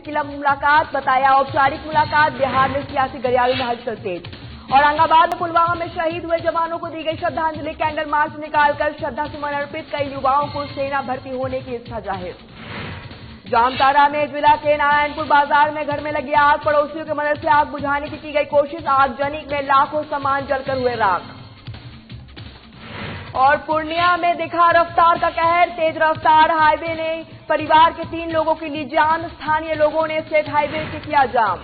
किला मुलाकात बताया। औपचारिक मुलाकात। बिहार में सियासी गलियारों में हलचल तेज। औरंगाबाद में पुलवामा में शहीद हुए जवानों को दी गई श्रद्धांजलि। कैंडल मार्च निकालकर श्रद्धा सुमन अर्पित। कई युवाओं को सेना भर्ती होने की इच्छा जाहिर। जामताड़ा में जिला के नारायणपुर बाजार में घर में लगी आग। पड़ोसियों की मदद से आग बुझाने की गई कोशिश। आगजनी में लाखों सामान जलकर हुए राख। और पूर्णिया में दिखा रफ्तार का कहर। तेज रफ्तार हाईवे ने परिवार के 3 लोगों की ली जान। स्थानीय लोगों ने स्टेट हाईवे से किया जाम।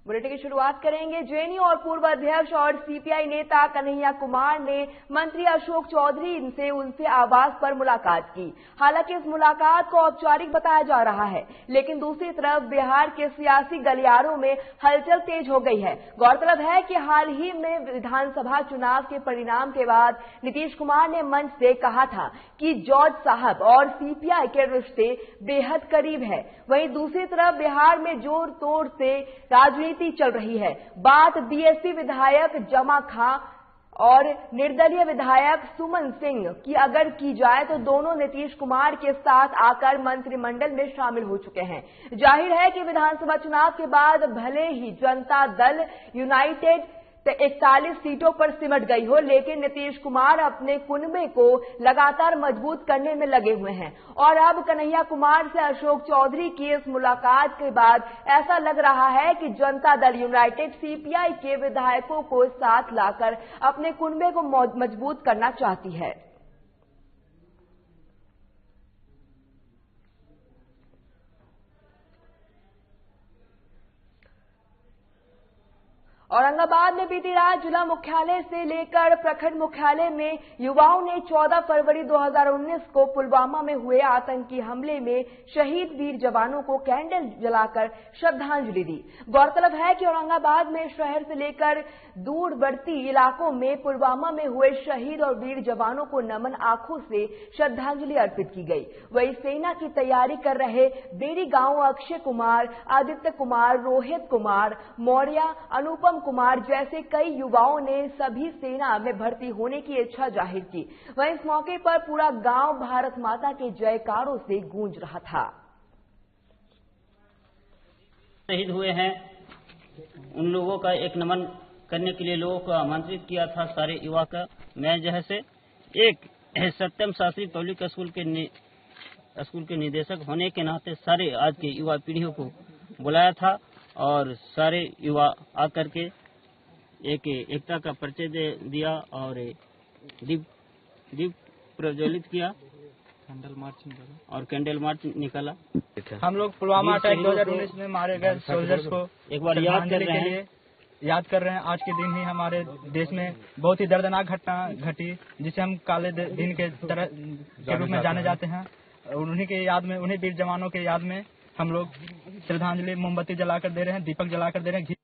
बुलेटिन की शुरुआत करेंगे। जेएनयू और पूर्व अध्यक्ष और सीपीआई नेता कन्हैया कुमार ने मंत्री अशोक चौधरी से उनसे आवास पर मुलाकात की। हालांकि इस मुलाकात को औपचारिक बताया जा रहा है, लेकिन दूसरी तरफ बिहार के सियासी गलियारों में हलचल तेज हो गई है। गौरतलब है कि हाल ही में विधानसभा चुनाव के परिणाम के बाद नीतीश कुमार ने मंच से कहा था कि जॉर्ज साहब और सीपीआई के रिश्ते बेहद करीब है। वहीं दूसरी तरफ बिहार में जोर तोड़ से राजनीति चल रही है। बात बीएसपी विधायक जमा खां और निर्दलीय विधायक सुमन सिंह की अगर की जाए तो दोनों नीतीश कुमार के साथ आकर मंत्रिमंडल में शामिल हो चुके हैं। जाहिर है कि विधानसभा चुनाव के बाद भले ही जनता दल यूनाइटेड 41 सीटों पर सिमट गई हो, लेकिन नीतीश कुमार अपने कुनबे को लगातार मजबूत करने में लगे हुए हैं। और अब कन्हैया कुमार से अशोक चौधरी की इस मुलाकात के बाद ऐसा लग रहा है कि जनता दल यूनाइटेड सीपीआई के विधायकों को साथ लाकर अपने कुनबे को मजबूत करना चाहती है। औरंगाबाद में बीती रात जिला मुख्यालय से लेकर प्रखंड मुख्यालय में युवाओं ने 14 फरवरी 2019 को पुलवामा में हुए आतंकी हमले में शहीद वीर जवानों को कैंडल जलाकर श्रद्धांजलि दी। गौरतलब है कि औरंगाबाद में शहर से लेकर दूरवर्ती इलाकों में पुलवामा में हुए शहीद और वीर जवानों को नमन आंखों से श्रद्धांजलि अर्पित की गई। वहीं सेना की तैयारी कर रहे बेरी गांव अक्षय कुमार, आदित्य कुमार, रोहित कुमार मौर्य, अनुपम कुमार जैसे कई युवाओं ने सभी सेना में भर्ती होने की इच्छा जाहिर की। वहीं इस मौके पर पूरा गांव भारत माता के जयकारों से गूंज रहा था। शहीद हुए हैं उन लोगों का एक नमन करने के लिए लोगों को आमंत्रित किया था, सारे युवा का। मैं जो है से एक सत्यम शास्त्री पब्लिक स्कूल के निदेशक होने के नाते सारे आज के युवा पीढ़ियों को बुलाया था और सारे युवा आकर के एकता का परिचय दिया और दीप प्रज्वलित किया, कैंडल मार्च निकाला। हम लोग पुलवामा अटैक 2019 में मारे गए सोल्जर्स को एक बार याद कर रहे हैं। आज के दिन ही हमारे देश में बहुत ही दर्दनाक घटना घटी, जिसे हम काले दिन के रूप में जाने जाते हैं। उन्हीं के याद में, उन्हीं वीर जवानों के याद में हम लोग श्रद्धांजलि मोमबत्ती जलाकर दे रहे हैं, दीपक जलाकर दे रहे हैं।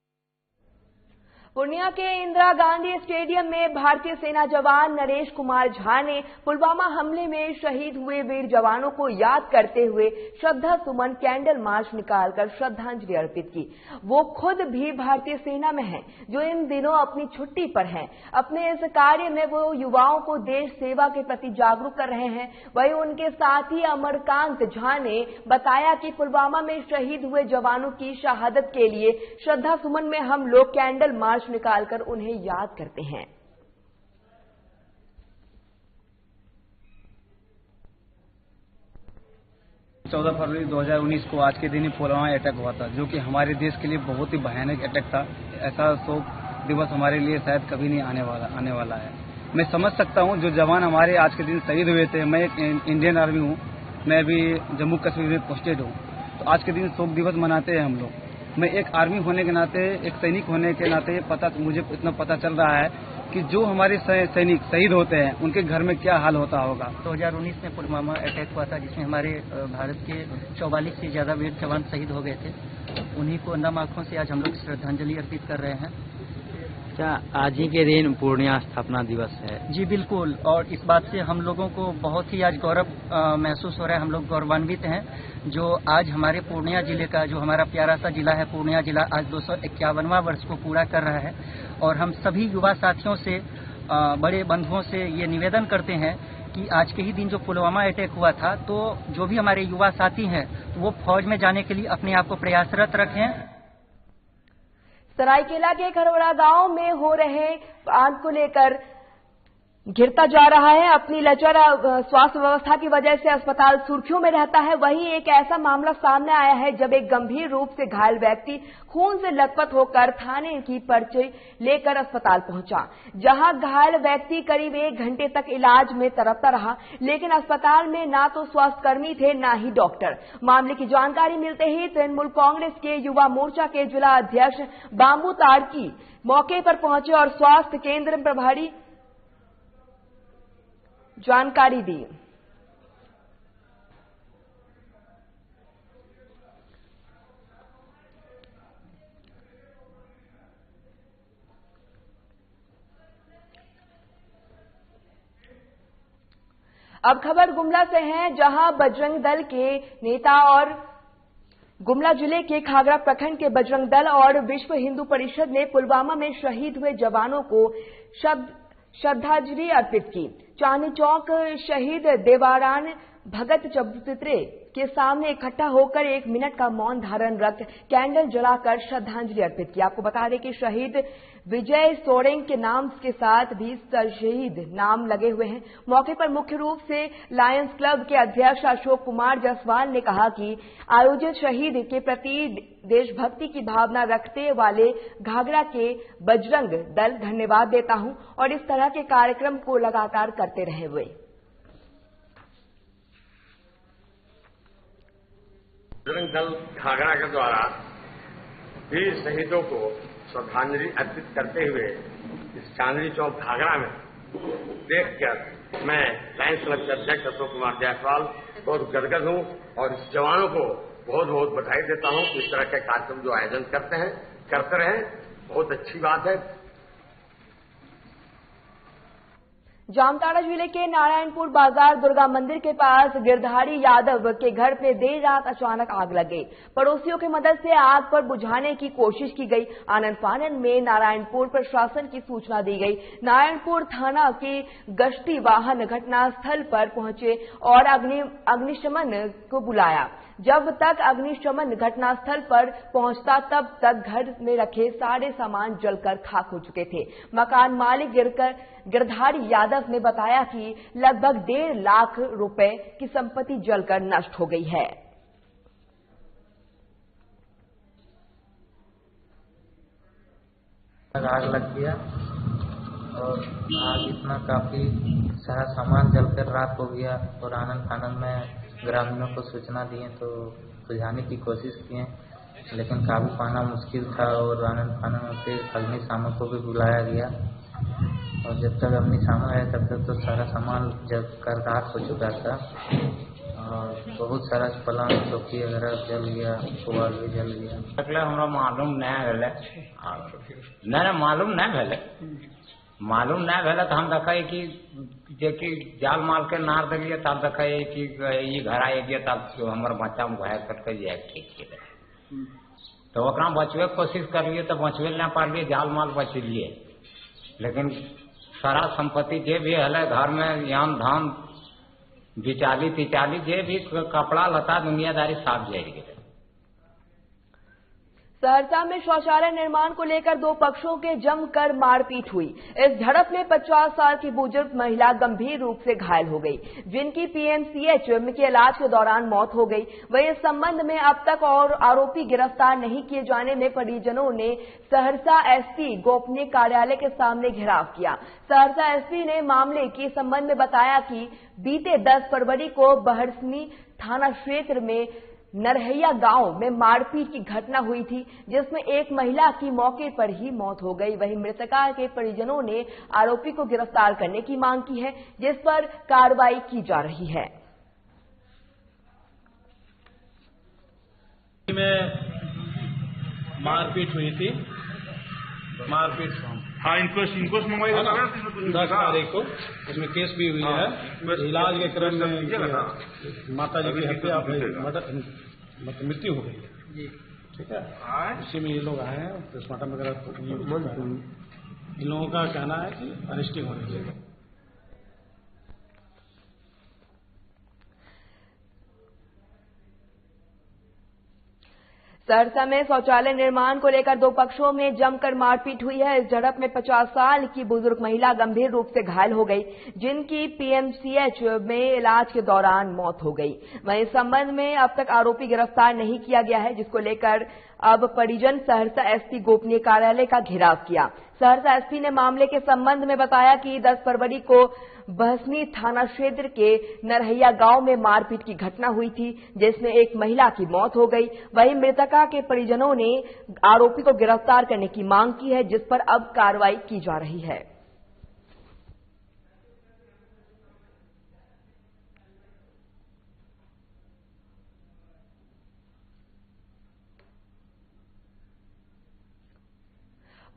पूर्णिया के इंदिरा गांधी स्टेडियम में भारतीय सेना जवान नरेश कुमार झा ने पुलवामा हमले में शहीद हुए वीर जवानों को याद करते हुए श्रद्धा सुमन कैंडल मार्च निकालकर श्रद्धांजलि अर्पित की। वो खुद भी भारतीय सेना में हैं, जो इन दिनों अपनी छुट्टी पर हैं। अपने इस कार्य में वो युवाओं को देश सेवा के प्रति जागरूक कर रहे हैं। वहीं उनके साथी अमरकांत झा ने बताया कि पुलवामा में शहीद हुए जवानों की शहादत के लिए श्रद्धा सुमन में हम लोग कैंडल मार्च निकालकर उन्हें याद करते हैं। 14 फरवरी 2019 को आज के दिन ही पुलवामा अटैक हुआ था, जो कि हमारे देश के लिए बहुत ही भयानक अटैक था। ऐसा शोक दिवस हमारे लिए शायद कभी नहीं आने वाला है। मैं समझ सकता हूं जो जवान हमारे आज के दिन शहीद हुए थे। मैं एक इंडियन आर्मी हूं, मैं भी जम्मू कश्मीर में पोस्टेड हूं, तो आज के दिन शोक दिवस मनाते हैं हम लोग। मैं एक आर्मी होने के नाते, एक सैनिक होने के नाते मुझे इतना पता चल रहा है कि जो हमारे सैनिक शहीद होते हैं उनके घर में क्या हाल होता होगा। 2019 में पुलवामा अटैक हुआ था, जिसमें हमारे भारत के 44 से ज्यादा वीर जवान शहीद हो गए थे। उन्हीं को नम आंखों से आज हम लोग श्रद्धांजलि अर्पित कर रहे हैं। क्या आज ही के दिन पूर्णिया स्थापना दिवस है? जी बिल्कुल, और इस बात से हम लोगों को बहुत ही आज गौरव महसूस हो रहा है। हम लोग गौरवान्वित हैं जो आज हमारे पूर्णिया जिले का, जो हमारा प्यारा सा जिला है पूर्णिया जिला, आज 251वां वर्ष को पूरा कर रहा है। और हम सभी युवा साथियों से, बड़े बंधुओं से ये निवेदन करते हैं कि आज के ही दिन जो पुलवामा अटैक हुआ था, तो जो भी हमारे युवा साथी हैं वो फौज में जाने के लिए अपने आप को प्रयासरत रखें। सरायकेला के खरवड़ा गांव में हो रहे आग को लेकर गिरता जा रहा है। अपनी लचर स्वास्थ्य व्यवस्था की वजह से अस्पताल सुर्खियों में रहता है। वहीं एक ऐसा मामला सामने आया है जब एक गंभीर रूप से घायल व्यक्ति खून से लथपथ होकर थाने की पर्ची लेकर अस्पताल पहुंचा, जहां घायल व्यक्ति करीब 1 घंटे तक इलाज में तड़पता रहा, लेकिन अस्पताल में ना तो स्वास्थ्यकर्मी थे ना ही डॉक्टर। मामले की जानकारी मिलते ही तृणमूल कांग्रेस के युवा मोर्चा के जिला अध्यक्ष बाबू ताड़की मौके पर पहुंचे और स्वास्थ्य केंद्र प्रभारी जानकारी दी। अब खबर गुमला से है, जहां बजरंग दल के नेता और गुमला जिले के खागड़ा प्रखंड के बजरंग दल और विश्व हिंदू परिषद ने पुलवामा में शहीद हुए जवानों को श्रद्धांजलि अर्पित की। चांदनी चौक शहीद देवारान भगत चबूतरे के सामने इकट्ठा होकर 1 मिनट का मौन धारण रख कैंडल जलाकर श्रद्धांजलि अर्पित की। आपको बता दें कि शहीद विजय सोरेंग के नाम के साथ भी शहीद नाम लगे हुए हैं। मौके पर मुख्य रूप से लायंस क्लब के अध्यक्ष अशोक कुमार जायसवाल ने कहा कि आयोजित शहीद के प्रति देशभक्ति की भावना रखते वाले घाघरा के बजरंग दल धन्यवाद देता हूं और इस तरह के कार्यक्रम को लगातार करते रहे हुए। बजरंग दल घाघरा के द्वारा वीर शहीदों को श्रद्धांजलि अर्पित करते हुए इस चांदनी चौक घाघरा में देखकर मैं लायंस क्लब के अध्यक्ष अशोक कुमार जायसवाल बहुत गदगद हूं और इस जवानों को बहुत बहुत बधाई देता हूं। इस तरह के कार्यक्रम जो आयोजन करते रहें, बहुत अच्छी बात है। जामताड़ा जिले के नारायणपुर बाजार दुर्गा मंदिर के पास गिरधारी यादव के घर में देर रात अचानक आग लग गई। पड़ोसियों की मदद से आग पर बुझाने की कोशिश की गई। आनन फानन में नारायणपुर प्रशासन की सूचना दी गई। नारायणपुर थाना के गश्ती वाहन घटनास्थल पर पहुंचे और अग्निशमन को बुलाया। जब तक अग्निशमन घटनास्थल पर पहुंचता तब तक घर में रखे सारे सामान जलकर खाक हो चुके थे। मकान मालिक गिरधारी यादव ने बताया कि लगभग 1.5 लाख रुपए की संपत्ति जलकर नष्ट हो गई है। आग लग गया और आग इतना काफी सारा सामान जलकर राख हो गया और आनन फानन में ग्रामीणों को सूचना दिए तो बुझाने की कोशिश किए, लेकिन काबू पाना मुश्किल था और आनन फानन से अग्निशामक को भी बुलाया गया और जब तक अग्निशामक आया तब तक तो सारा सामान जलकर राख हो चुका था और बहुत सारा पलंग चौकी वगैरह जल गया, पुआल भी जल गया। हमरा मालूम नहीं भेल तो हम देखे कि जाल माल के नार दिलिए तब देखे कि घर आए गए तब हमार बच्चा में घायल करके जाए ठीक तो बचवे के कोशिश करिए तो बचवे नहीं पालिए, जाल माल बचलिए, लेकिन सारा संपत्ति जे भी है घर में यान धान बिचाली तिचाली जे भी कपड़ा लता दुनियादारी साफ जाए गए। सहरसा में शौचालय निर्माण को लेकर 2 पक्षों के जमकर मारपीट हुई। इस झड़प में 50 साल की बुजुर्ग महिला गंभीर रूप से घायल हो गई, जिनकी पीएमसीएच के इलाज के दौरान मौत हो गई। वहीं इस संबंध में अब तक और आरोपी गिरफ्तार नहीं किए जाने में परिजनों ने सहरसा एसपी गोपनीय कार्यालय के सामने घेराव किया। सहरसा एसपी ने मामले के संबंध में बताया कि बीते 10 फरवरी को बहरसनी थाना क्षेत्र में नरहैया गांव में मारपीट की घटना हुई थी, जिसमें एक महिला की मौके पर ही मौत हो गई। वहीं मृतका के परिजनों ने आरोपी को गिरफ्तार करने की मांग की है, जिस पर कार्रवाई की जा रही है। में मारपीट हुई थी, हाँ इंक्वेस्ट मंगवाई 10 तारीख को इसमें केस भी हुई है। इलाज के क्रम में माता जी की हत्या मृत्यु हो गई है, ठीक है। इसी में ये लोग आए हैं, पोस्टमार्टम वगैरह। इन लोगों का कहना है कि अरेस्टिंग होनी चाहिए। सहरसा में शौचालय निर्माण को लेकर दो पक्षों में जमकर मारपीट हुई है। इस झड़प में 50 साल की बुजुर्ग महिला गंभीर रूप से घायल हो गई, जिनकी पीएमसीएच में इलाज के दौरान मौत हो गई। वहीं इस संबंध में अब तक आरोपी गिरफ्तार नहीं किया गया है, जिसको लेकर अब परिजन सहरसा एसपी गोपनीय कार्यालय का घेराव किया। सहरसा एसपी ने मामले के संबंध में बताया कि 10 फरवरी को बहसनी थाना क्षेत्र के नरहैया गांव में मारपीट की घटना हुई थी, जिसमें एक महिला की मौत हो गई। वहीं मृतका के परिजनों ने आरोपी को गिरफ्तार करने की मांग की है, जिस पर अब कार्रवाई की जा रही है।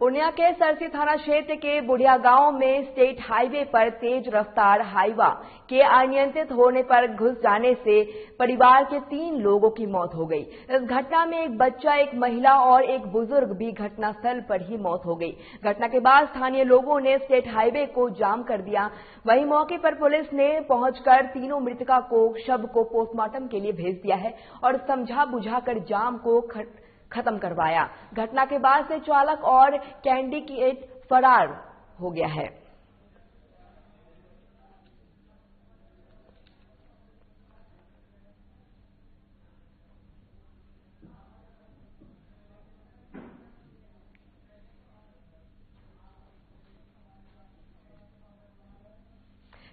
पूर्णिया के सरसी थाना क्षेत्र के बुढ़िया गांव में स्टेट हाईवे पर तेज रफ्तार हाईवा के अनियंत्रित होने पर घुस जाने से परिवार के 3 लोगों की मौत हो गई। इस घटना में एक बच्चा, एक महिला और एक बुजुर्ग भी घटनास्थल पर ही मौत हो गई। घटना के बाद स्थानीय लोगों ने स्टेट हाईवे को जाम कर दिया। वहीं मौके पर पुलिस ने पहुंचकर तीनों मृतका को शव को पोस्टमार्टम के लिए भेज दिया है और समझा बुझाकर जाम को खत्म करवाया। घटना के बाद से चालक और कैंडिडेट फरार हो गया है।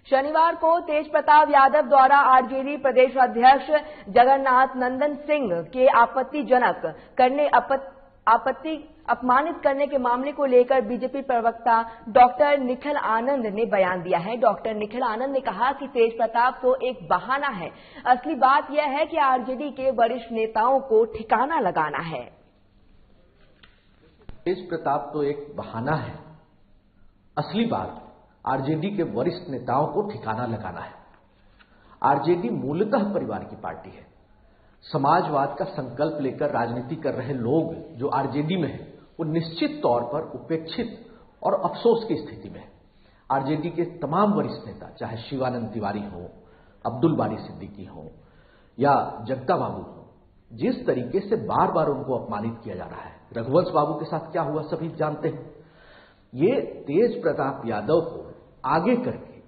शनिवार को तेज प्रताप यादव द्वारा आरजेडी प्रदेश अध्यक्ष जगन्नाथ नंदन सिंह के अपमानित करने के मामले को लेकर बीजेपी प्रवक्ता डॉक्टर निखिल आनंद ने बयान दिया है। डॉक्टर निखिल आनंद ने कहा कि तेज प्रताप तो एक बहाना है, असली बात यह है कि आरजेडी के वरिष्ठ नेताओं को ठिकाना लगाना है। तेज प्रताप तो एक बहाना है, असली बात आरजेडी के वरिष्ठ नेताओं को ठिकाना लगाना है। आरजेडी मूलतः परिवार की पार्टी है। समाजवाद का संकल्प लेकर राजनीति कर रहे लोग जो आरजेडी में हैं, वो निश्चित तौर पर उपेक्षित और अफसोस की स्थिति में है। आरजेडी के तमाम वरिष्ठ नेता, चाहे शिवानंद तिवारी हो, अब्दुल बारी सिद्दीकी हो या जगता बाबू हो, जिस तरीके से बार बार उनको अपमानित किया जा रहा है। रघुवंश बाबू के साथ क्या हुआ सभी जानते हैं। ये तेज प्रताप यादव को आगे करके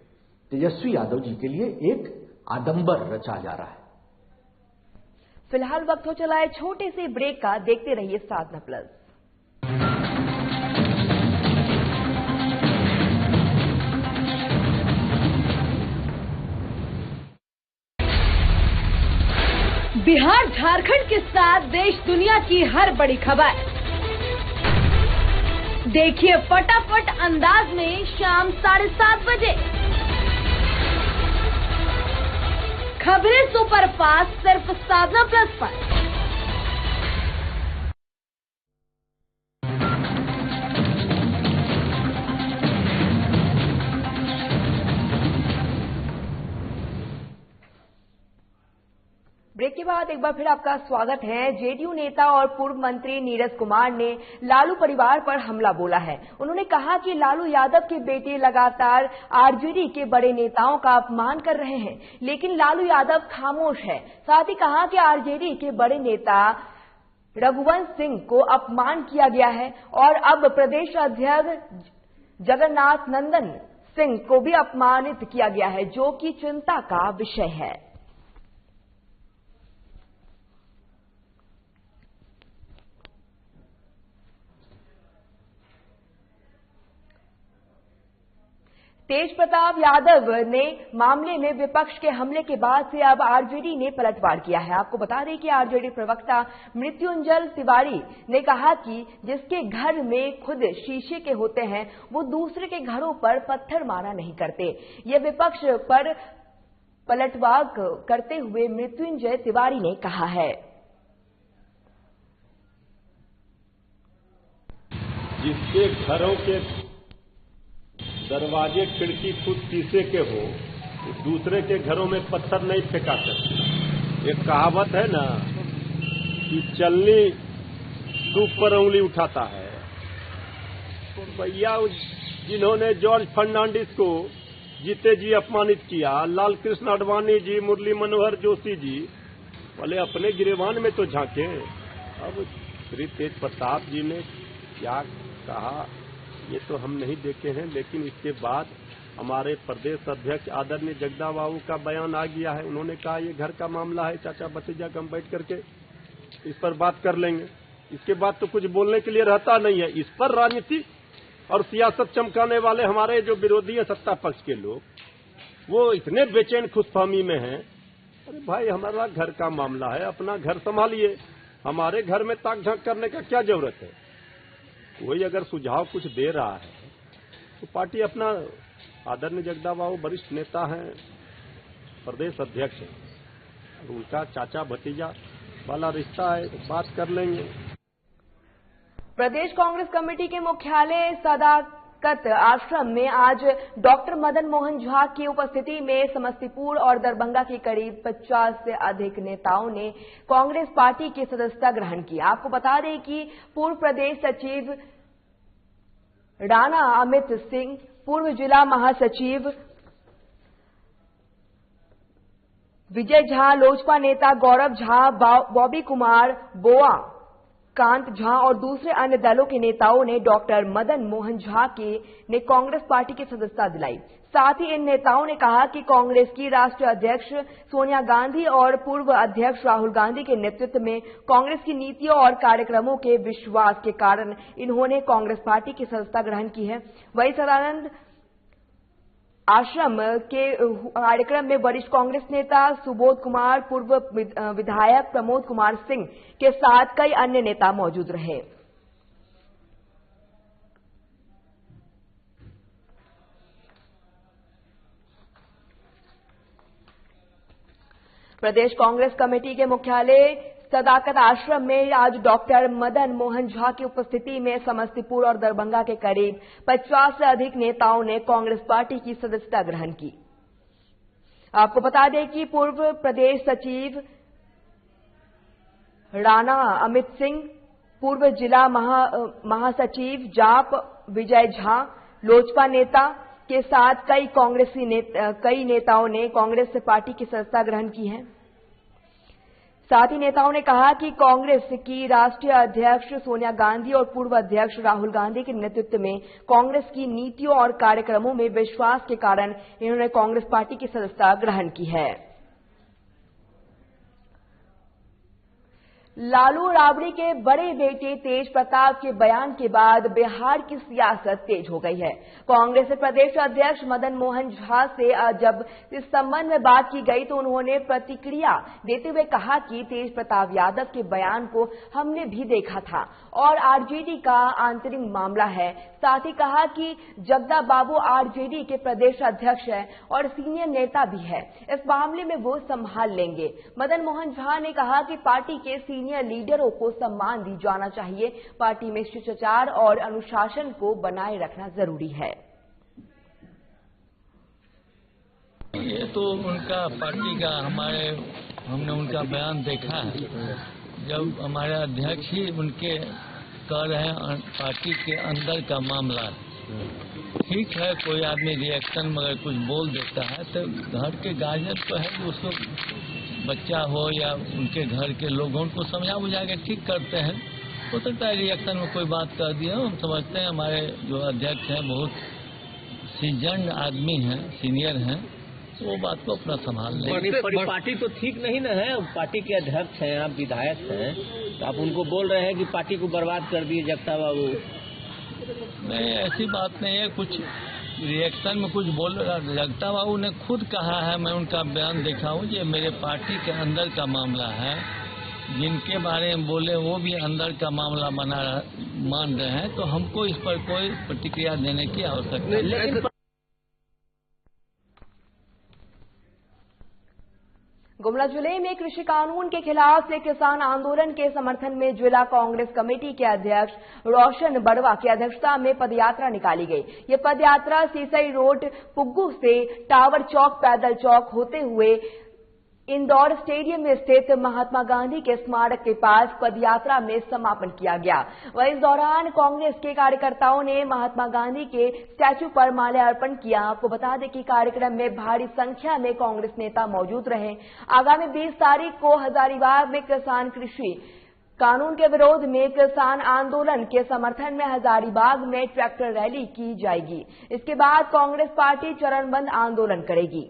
तेजस्वी यादव जी के लिए एक आडंबर रचा जा रहा है। फिलहाल वक्त हो चला है छोटे से ब्रेक का। देखते रहिए साधना प्लस। बिहार झारखंड के साथ देश दुनिया की हर बड़ी खबर देखिए फटाफट अंदाज में शाम 7:30 बजे। खबरें सुपरफास्ट सिर्फ साधना प्लस पर। ब्रेक के बाद एक बार फिर आपका स्वागत है। जेडीयू नेता और पूर्व मंत्री नीरज कुमार ने लालू परिवार पर हमला बोला है। उन्होंने कहा कि लालू यादव के बेटे लगातार आरजेडी के बड़े नेताओं का अपमान कर रहे हैं, लेकिन लालू यादव खामोश है। साथ ही कहा कि आरजेडी के बड़े नेता रघुवंश सिंह को अपमान किया गया है और अब प्रदेश अध्यक्ष जगन्नाथ नंदन सिंह को भी अपमानित किया गया है, जो कि चिंता का विषय है। तेज प्रताप यादव ने मामले में विपक्ष के हमले के बाद से अब आरजेडी ने पलटवार किया है। आपको बता दें कि आरजेडी प्रवक्ता मृत्युंजय तिवारी ने कहा कि जिसके घर में खुद शीशे के होते हैं, वो दूसरे के घरों पर पत्थर मारा नहीं करते। ये विपक्ष पर पलटवार करते हुए मृत्युंजय तिवारी ने कहा है। जिसके घरों के दरवाजे खिड़की खुद शीशे के हो, दूसरे के घरों में पत्थर नहीं फेंका सकते। एक कहावत है ना कि चलनी सूप पर उंगली उठाता है। तो भैया जिन्होंने जॉर्ज फर्नांडिस को जीते जी अपमानित किया, लाल कृष्ण आडवाणी जी, मुरली मनोहर जोशी जी, वाले अपने गिरेबान में तो झांके। अब श्री तेज प्रताप जी ने क्या कहा ये तो हम नहीं देखे हैं, लेकिन इसके बाद हमारे प्रदेश अध्यक्ष आदरणीय जगदा बाबू का बयान आ गया है। उन्होंने कहा ये घर का मामला है, चाचा भतीजा हम बैठ करके इस पर बात कर लेंगे। इसके बाद तो कुछ बोलने के लिए रहता नहीं है। इस पर राजनीति और सियासत चमकाने वाले हमारे जो विरोधी है सत्ता पक्ष के लोग, वो इतने बेचैन खुशफहमी में हैं। अरे भाई हमारा घर का मामला है, अपना घर संभालिए, हमारे घर में ताक झांक करने का क्या जरूरत है। कोई अगर सुझाव कुछ दे रहा है तो पार्टी अपना, आदरणीय जगदा बाबू वरिष्ठ नेता हैं, प्रदेश अध्यक्ष हैं, और उनका चाचा भतीजा वाला रिश्ता है तो बात कर लेंगे। प्रदेश कांग्रेस कमेटी के मुख्यालय सदाकत आश्रम में आज डॉक्टर मदन मोहन झा की उपस्थिति में समस्तीपुर और दरभंगा के करीब 50 से अधिक नेताओं ने कांग्रेस पार्टी की सदस्यता ग्रहण की। आपको बता दें कि पूर्व प्रदेश सचिव राणा अमित सिंह, पूर्व जिला महासचिव विजय झा, लोजपा नेता गौरव झा, बॉबी कुमार, बोआ कांत झा और दूसरे अन्य दलों के नेताओं ने डॉक्टर मदन मोहन झा ने कांग्रेस पार्टी की सदस्यता दिलाई। साथ ही इन नेताओं ने कहा कि कांग्रेस की राष्ट्रीय अध्यक्ष सोनिया गांधी और पूर्व अध्यक्ष राहुल गांधी के नेतृत्व में कांग्रेस की नीतियों और कार्यक्रमों के विश्वास के कारण इन्होंने कांग्रेस पार्टी की सदस्यता ग्रहण की है। वहीं सदानंद आश्रम के कार्यक्रम में वरिष्ठ कांग्रेस नेता सुबोध कुमार, पूर्व विधायक प्रमोद कुमार सिंह के साथ कई अन्य नेता मौजूद रहे। प्रदेश कांग्रेस कमेटी के मुख्यालय सदाकत आश्रम में आज डॉक्टर मदन मोहन झा की उपस्थिति में समस्तीपुर और दरभंगा के करीब 50 से अधिक नेताओं ने कांग्रेस पार्टी की सदस्यता ग्रहण की। आपको बता दें कि पूर्व प्रदेश सचिव राणा अमित सिंह, पूर्व जिला महासचिव जाप विजय झा, लोजपा नेता के साथ कई नेताओं ने कांग्रेस पार्टी की सदस्यता ग्रहण की है। साथ ही नेताओं ने कहा कि कांग्रेस की राष्ट्रीय अध्यक्ष सोनिया गांधी और पूर्व अध्यक्ष राहुल गांधी के नेतृत्व में कांग्रेस की नीतियों और कार्यक्रमों में विश्वास के कारण इन्होंने कांग्रेस पार्टी की सदस्यता ग्रहण की है। लालू राबड़ी के बड़े बेटे तेज प्रताप के बयान के बाद बिहार की सियासत तेज हो गई है। कांग्रेस प्रदेश अध्यक्ष मदन मोहन झा से जब इस संबंध में बात की गई तो उन्होंने प्रतिक्रिया देते हुए कहा कि तेज प्रताप यादव के बयान को हमने भी देखा था और आरजेडी का आंतरिक मामला है। साथ ही कहा कि जगदा बाबू आरजेडी के प्रदेश अध्यक्ष हैं और सीनियर नेता भी है, इस मामले में वो संभाल लेंगे। मदन मोहन झा ने कहा कि पार्टी के सीनियर लीडरों को सम्मान दी जाना चाहिए, पार्टी में शिष्टाचार और अनुशासन को बनाए रखना जरूरी है। ये तो उनका पार्टी का हमने उनका बयान देखा है। जब हमारे अध्यक्ष ही उनके कह रहे हैं पार्टी के अंदर का मामला, ठीक है कोई आदमी रिएक्शन मगर कुछ बोल देता है तो घर के गार्जियन तो है कि उसको बच्चा हो या उनके घर के लोगों को समझा बुझा के ठीक करते हैं। हो सकता है रिएक्शन में कोई बात कर दिया, हम समझते हैं हमारे जो अध्यक्ष हैं बहुत सीजन्ड आदमी हैं, सीनियर हैं, तो वो बात को अपना संभाल लें। पार्टी तो ठीक नहीं ना है, पार्टी के अध्यक्ष हैं, आप विधायक हैं, तो आप उनको बोल रहे हैं कि पार्टी को बर्बाद कर दिए जगता बाबू। नहीं, ऐसी बात नहीं है, कुछ रिएक्शन में कुछ बोल रहा। जगता बाबू ने खुद कहा है, मैं उनका बयान देखा हूँ, ये मेरे पार्टी के अंदर का मामला है, जिनके बारे में बोले वो भी अंदर का मामला मान रहे हैं, तो हमको इस पर कोई प्रतिक्रिया देने की आवश्यकता नहीं। गुमला जिले में कृषि कानून के खिलाफ से किसान आंदोलन के समर्थन में जिला कांग्रेस कमेटी के अध्यक्ष रोशन बड़वा की अध्यक्षता में पदयात्रा निकाली गई। ये पदयात्रा सीसई रोड पुग्गू से टावर चौक पैदल चौक होते हुए इंदौर स्टेडियम में स्थित महात्मा गांधी के स्मारक के पास पदयात्रा में समापन किया गया। वहीं इस दौरान कांग्रेस के कार्यकर्ताओं ने महात्मा गांधी के स्टैचू पर माल्यार्पण किया। आपको बता दें कि कार्यक्रम में भारी संख्या में कांग्रेस नेता मौजूद रहे। आगामी 20 तारीख को हजारीबाग में किसान कृषि कानून के विरोध में किसान आंदोलन के समर्थन में हजारीबाग में ट्रैक्टर रैली की जाएगी। इसके बाद कांग्रेस पार्टी चरणबद्ध आंदोलन करेगी।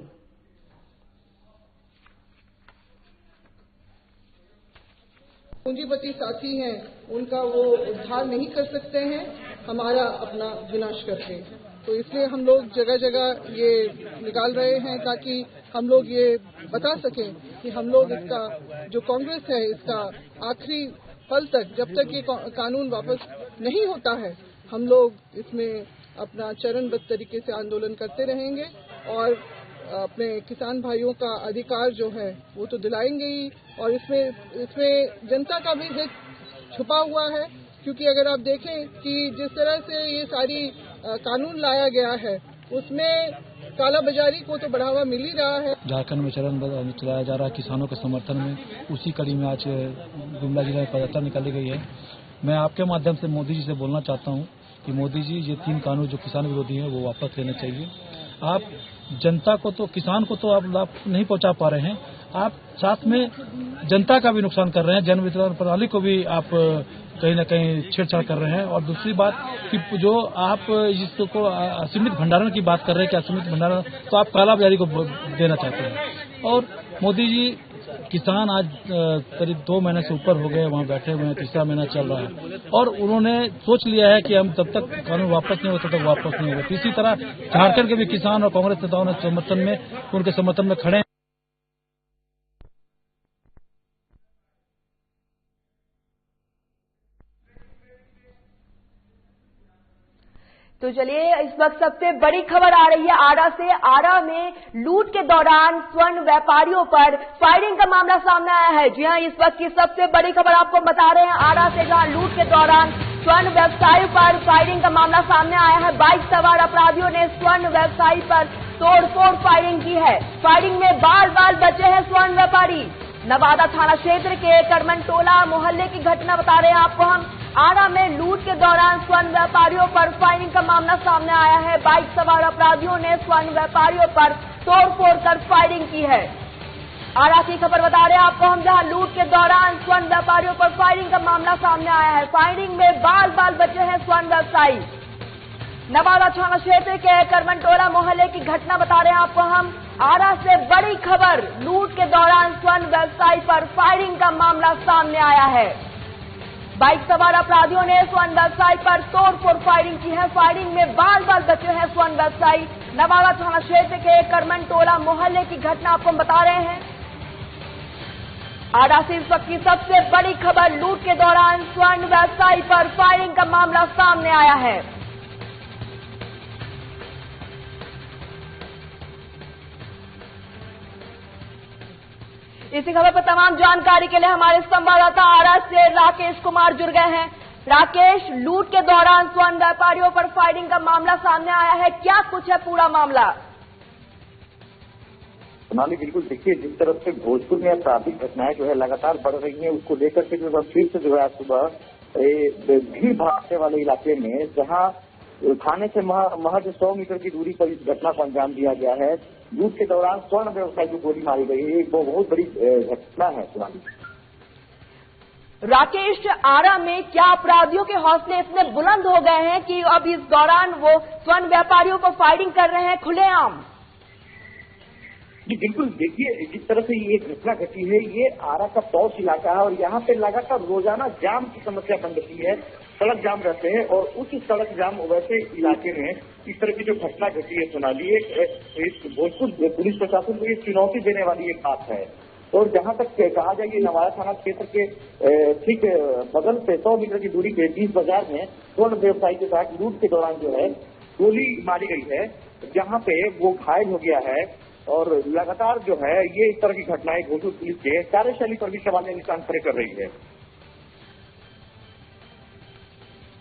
पूंजीपति साथी हैं, उनका वो उद्धार नहीं कर सकते हैं, हमारा अपना विनाश करते हैं। तो इसलिए हम लोग जगह जगह ये निकाल रहे हैं ताकि हम लोग ये बता सकें कि हम लोग इसका जो कांग्रेस है इसका आखिरी पल तक, जब तक ये कानून वापस नहीं होता है, हम लोग इसमें अपना चरणबद्ध तरीके से आंदोलन करते रहेंगे और अपने किसान भाइयों का अधिकार जो है वो तो दिलाएंगे ही। और इसमें जनता का भी हित छुपा हुआ है, क्योंकि अगर आप देखें कि जिस तरह से ये सारी कानून लाया गया है उसमें कालाबाजारी को तो बढ़ावा मिल ही रहा है। झारखंड में चरणबद्ध चलाया जा रहा है किसानों के समर्थन में, उसी कड़ी में आज गुमला जिला में पदयात्रा निकाली गई है। मैं आपके माध्यम से मोदी जी से बोलना चाहता हूं कि मोदी जी ये 3 कानून जो किसान विरोधी हैं वो वापस लेने चाहिए। आप जनता को तो, किसान को तो आप लाभ नहीं पहुंचा पा रहे हैं, आप साथ में जनता का भी नुकसान कर रहे हैं, जन वितरण प्रणाली को भी आप कहीं न कहीं छेड़छाड़ कर रहे हैं। और दूसरी बात कि जो आप जिसको असीमित भंडारण की बात कर रहे हैं कि असीमित भंडारण, तो आप कालाबाजारी को देना चाहते हैं। और मोदी जी, किसान आज करीब 2 महीने से ऊपर हो गए वहाँ बैठे हुए हैं, तीसरा महीना चल रहा है और उन्होंने सोच लिया है कि हम तब तक कानून वापस नहीं होता तब वापस नहीं होगा। इसी तरह झारखंड के भी किसान और कांग्रेस नेताओं ने उनके समर्थन में खड़े हैं। तो चलिए, इस वक्त सबसे बड़ी खबर आ रही है आरा से। आरा में लूट के दौरान स्वर्ण व्यापारियों पर फायरिंग का मामला सामने आया है। जी हां, इस वक्त की सबसे बड़ी खबर आपको बता रहे हैं आरा से, जहां लूट के दौरान स्वर्ण व्यवसायियों पर फायरिंग का मामला सामने आया है। बाइक सवार अपराधियों ने स्वर्ण व्यवसायी पर तोड़फोड़ फायरिंग की है। फायरिंग में बाल बाल बचे हैं स्वर्ण व्यापारी। नवादा थाना क्षेत्र के करमनटोला मोहल्ले की घटना बता रहे हैं आपको हम। आरा में लूट के दौरान स्वर्ण व्यापारियों पर फायरिंग का मामला सामने आया है। बाइक सवार अपराधियों ने स्वर्ण व्यापारियों पर तोड़फोड़ कर फायरिंग की है। आरा की खबर बता रहे हैं आपको हम, जहां लूट के दौरान स्वर्ण व्यापारियों पर फायरिंग का मामला सामने आया है। फायरिंग में बाल बाल बचे हैं स्वर्ण व्यवसायी। नवादा थाना क्षेत्र के करमनटोला मोहल्ले की घटना बता रहे हैं आपको हम। आरा से बड़ी खबर, लूट के दौरान स्वर्ण व्यवसायी पर फायरिंग का मामला सामने आया है। बाइक सवार अपराधियों ने स्वर्ण व्यवसायी पर तोड़फोड़ फायरिंग की है। फायरिंग में बाल बाल बचे हैं स्वर्ण व्यवसायी। नवादा थाना क्षेत्र के करमनटोला मोहल्ले की घटना आपको बता रहे हैं। आरा से इस वक्त की सबसे बड़ी खबर, लूट के दौरान स्वर्ण व्यवसायी पर फायरिंग का मामला सामने आया है। इसी खबर पर तमाम जानकारी के लिए हमारे संवाददाता आरा से राकेश कुमार जुड़ गए हैं। राकेश, लूट के दौरान स्वर्ण व्यापारियों पर फायरिंग का मामला सामने आया है, क्या कुछ है पूरा मामला? सोनाली, बिल्कुल देखिए, जिस तरह से भोजपुर में आपराधिक घटनाएं जो है लगातार बढ़ रही हैं, उसको लेकर के जो फिर से जो है सुबह भीड़ भागने वाले इलाके में, जहां थाने से महज 100 मीटर की दूरी पर इस घटना को अंजाम दिया गया है। लूट के दौरान स्वर्ण व्यवसायी को गोली मारी गई है। एक बहुत बड़ी घटना है सोनाली। राकेश, आरा में क्या अपराधियों के हौसले इतने बुलंद हो गए हैं कि अब इस दौरान वो स्वर्ण व्यापारियों को फायरिंग कर रहे हैं खुलेआम? जी बिल्कुल, देखिए, जिस तरह से ये घटना घटी है, ये आरा का पौष इलाका है और यहाँ पे लगातार रोजाना जाम की समस्या बन रही है। सड़क जाम रहते हैं और उस सड़क जाम वैसे इलाके में इस तरह की जो घटना घटी है सोनाली, भोजपुर पुलिस प्रशासन को ये चुनौती देने वाली एक बात है। और जहां तक कहा जाए कि नवादा थाना क्षेत्र के ठीक बगल से 100 मीटर की दूरी पे 20 बाजार में स्वर्ण व्यवसायी के साथ लूट के दौरान जो है गोली मारी गई है, जहां पे वो घायल हो गया है। और लगातार जो है ये इस तरह की घटनाएं भोजपुर पुलिस के कार्यशैली पर भी सवाल निशान खड़े कर रही है।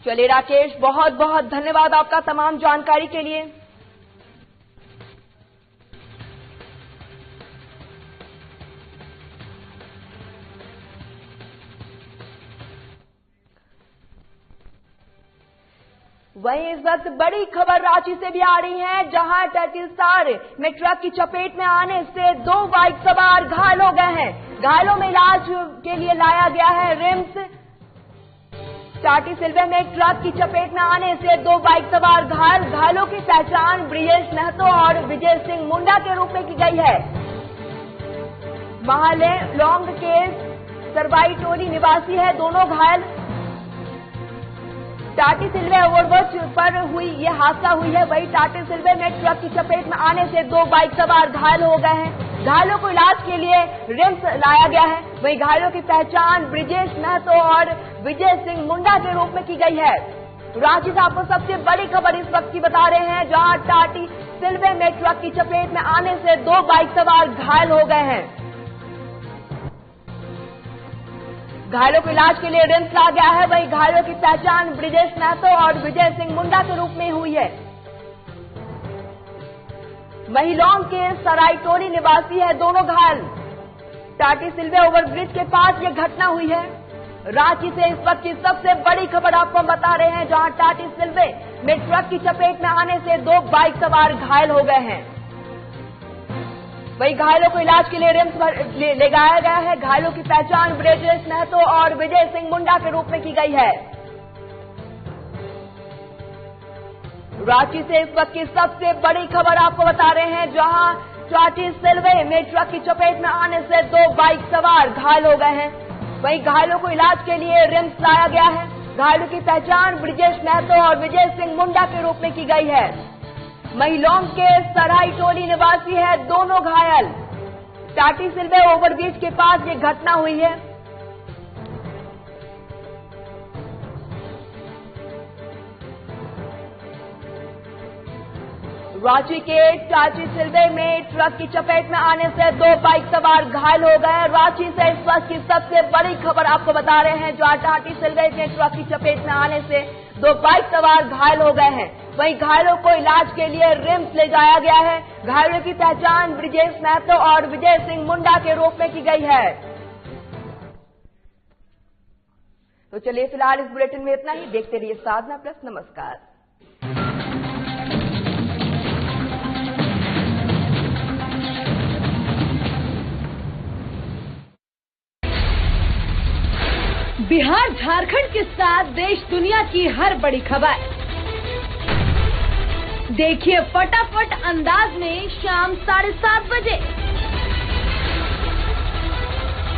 चलिए राकेश, बहुत बहुत धन्यवाद आपका तमाम जानकारी के लिए। वहीं इस वक्त बड़ी खबर रांची से भी आ रही है, जहां टर्किस्तान में ट्रक की चपेट में आने से 2 बाइक सवार घायल हो गए हैं। घायलों में इलाज के लिए लाया गया है रिम्स। टाटी सिलवे में एक ट्रक की चपेट में आने से 2 बाइक सवार घायल। घायलों की पहचान ब्रिजेश महतो और विजय सिंह मुंडा के रूप में की गई है। महाले लौंग के सरवाई टोली निवासी है दोनों घायल। टाटी सिलवे ओवरब्रिज पर हुई ये हादसा हुई है। वही टाटी सिलवे में ट्रक की चपेट में आने से 2 बाइक सवार घायल हो गए हैं। घायलों को इलाज के लिए रिम्स लाया गया है। वहीं घायलों की पहचान ब्रिजेश महतो और विजय सिंह मुंडा के रूप में की गई है। रांची से आपको सबसे बड़ी खबर इस वक्त की बता रहे हैं, जहां टाटी सिलवे में ट्रक की चपेट में आने से 2 बाइक सवार घायल हो गए हैं। घायलों को इलाज के लिए रिम्स लाया गया है। वहीं घायलों की पहचान ब्रिजेश महतो और विजय सिंह मुंडा के रूप में हुई है। महिलाओं के सराय टोली निवासी है दोनों घायल। टाटी सिलवे ओवरब्रिज के पास ये घटना हुई है। रांची से इस वक्त की सबसे बड़ी खबर आपको हम बता रहे हैं, जहां टाटी सिलवे में ट्रक की चपेट में आने से 2 बाइक सवार घायल हो गए हैं। वहीं घायलों को इलाज के लिए रिम्स ले जाया गया है। घायलों की पहचान ब्रिजेश महतो और विजय सिंह मुंडा के रूप में की गई है। रांची से इस वक्त की सबसे बड़ी खबर आपको बता रहे हैं, जहां टाटी सिलवे में ट्रक की चपेट में आने से 2 बाइक सवार घायल हो गए हैं। वहीं घायलों को इलाज के लिए रिम्स लाया गया है। घायलों की पहचान ब्रिजेश महतो और विजय सिंह मुंडा के रूप में की गई है। महिलाओं के सराय टोली निवासी है दोनों घायल। टाटी सिलवे ओवरब्रिज के पास ये घटना हुई है। रांची के टाटी सिलवे में ट्रक की चपेट में आने से 2 बाइक सवार घायल हो गए। रांची से इस वक्त की सबसे बड़ी खबर आपको बता रहे हैं, जहां टाटी सिलवे में ट्रक की चपेट में आने से 2 बाइक सवार घायल हो गए हैं। वहीं घायलों को इलाज के लिए रिम्स ले जाया गया है। घायलों की पहचान ब्रिजेश महतो और विजय सिंह मुंडा के रूप में की गई है। तो चलिए फिलहाल इस बुलेटिन में इतना ही। देखते रहिए साधना प्लस। नमस्कार। बिहार झारखंड के साथ देश दुनिया की हर बड़ी खबर देखिए फटाफट अंदाज में शाम 7:30 बजे।